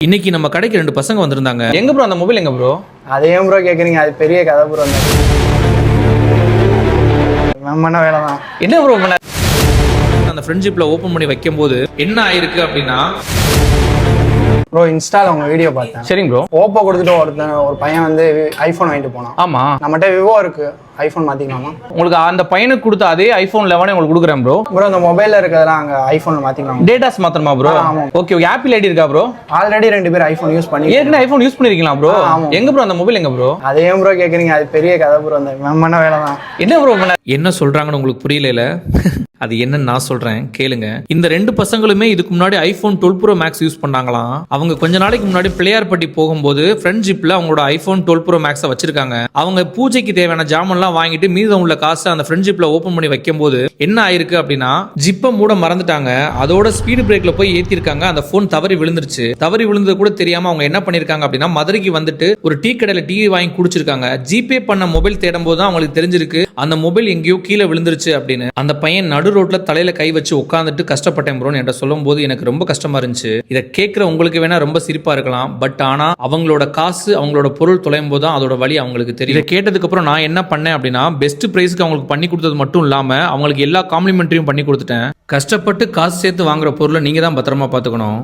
இன்னைக்கு நம்ம கடைக்கு 2 பசங்க வந்திருந்தாங்க. எங்க ப்ரோ அந்த மொபைல் எங்க ப்ரோ? அதே ஏன் ப்ரோ கேக்குறீங்க? அது பெரிய கதை ப்ரோ. நம்ம வேலை தான். என்ன ப்ரோ பண்ண? அந்த ஃப்ரெண்ட்ஷிப்ல ஓபன் பண்ணி வைக்கும்போது என்ன ஆயிருக்கு அப்படின்னா ப்ரோ இன்ஸ்டால உங்க வீடியோ பார்த்தேன். சரிங்க ப்ரோ. ஓப்போ கொடுத்துட்டு ஒரு பையன் வந்து ஐபோன் வாங்கிட்டு போனான். ஆமா, நம்மகிட்ட விவோ இருக்கு, ஐபோன் மாத்திக்கலாமா? உங்களுக்கு அந்த பையனுக்கு கொடுத்த அதே ஐபோன் 11 உங்களுக்கு கொடுக்குறேன் ப்ரோ. ப்ரோ அந்த மொபைல்ல இருக்கிறதெல்லாம் அங்க ஐபோன்ல மாத்திக்கலாமா? டேட்டாஸ் மாத்தணுமா ப்ரோ? ஓகே, ஆப்பிள் ஐடி இருக்கா ப்ரோ? ஆல்ரெடி 2 பேர் ஐபோன் யூஸ் பண்ணி ஏற்கனவே ஐபோன் யூஸ் பண்ணிருக்கீங்களா ப்ரோ? எங்க ப்ரோ அந்த மொபைல் எங்க ப்ரோ? அதே ஏன் ப்ரோ கேக்குறீங்க? அது பெரிய கதை ப்ரோ. நம்ம வேலை தான். என்ன ப்ரோ பண்ண? என்ன சொல்றாங்கன்னு உங்களுக்கு புரியல. அது என்னன்னு நான் சொல்றேன் கேளுங்க. இந்த 2 பசங்களுமே இதுக்கு முன்னாடி ஐபோன் 12 ப்ரோ மேக்ஸ் யூஸ் பண்ணாங்களாம். அவங்க கொஞ்ச நாளைக்கு முன்னாடி பிள்ளையார்பட்டி போகும்போது ஃப்ரெண்ட்ஷிப்ல அவங்களோட ஐபோன் 12 ப்ரோ மேக்ஸை வச்சிருக்காங்க. அவங்க பூஜைக்கு தேவையான ஜாமெல்லாம் வாங்கிட்டு மீதம் உள்ள காசை அந்த ஃப்ரெண்ட்ஷிப்ல ஓபன் பண்ணி வைக்கும்போது என்ன ஆயிருக்கு அப்படின்னா ஜிப்பை மூட மறந்துட்டாங்க. அதோட ஸ்பீடு பிரேக்ல போய் ஏத்திருக்காங்க. அந்த போன் தவறி விழுந்துருச்சு. தவறி விழுந்தது கூட தெரியாம அவங்க என்ன பண்ணிருக்காங்க அப்படின்னா மதுரைக்கு வந்துட்டு ஒரு டீ கடையில டீ வாங்கி குடிச்சிருக்காங்க. ஜிபே பண்ண மொபைல் தேடும் போது தான் அவங்களுக்கு தெரிஞ்சிருக்கு அந்த மொபைல் எங்கேயோ கீழே விழுந்துருச்சு அப்படின்னு. அந்த பையன் நடு ரோட்ல தலையில கை வச்சு உட்காந்துட்டு கஷ்டப்பட்டேன் ப்ரோன்னு என்கிட்ட சொல்லும் போது எனக்கு ரொம்ப கஷ்டமா இருந்துச்சு. இதை கேட்கிற உங்களுக்கு வேணா ரொம்ப சிரிப்பா இருக்கலாம். பட் ஆனா அவங்களோட காசு அவங்களோட பொருள் தொலையும் போது தான் அதோட வழி அவங்களுக்கு தெரியும். இதை கேட்டதுக்கு அப்புறம் நான் என்ன பண்ணேன் அப்படின்னா பெஸ்ட் பிரைஸ்க்கு அவங்களுக்கு பண்ணி கொடுத்தது மட்டும் இல்லாம அவங்களுக்கு எல்லா காம்ப்ளிமெண்ட்ரியும் பண்ணி கொடுத்துட்டேன். கஷ்டப்பட்டு காசு சேர்த்து வாங்குற பொருளை நீங்க தான் பத்திரமா பாத்துக்கணும்.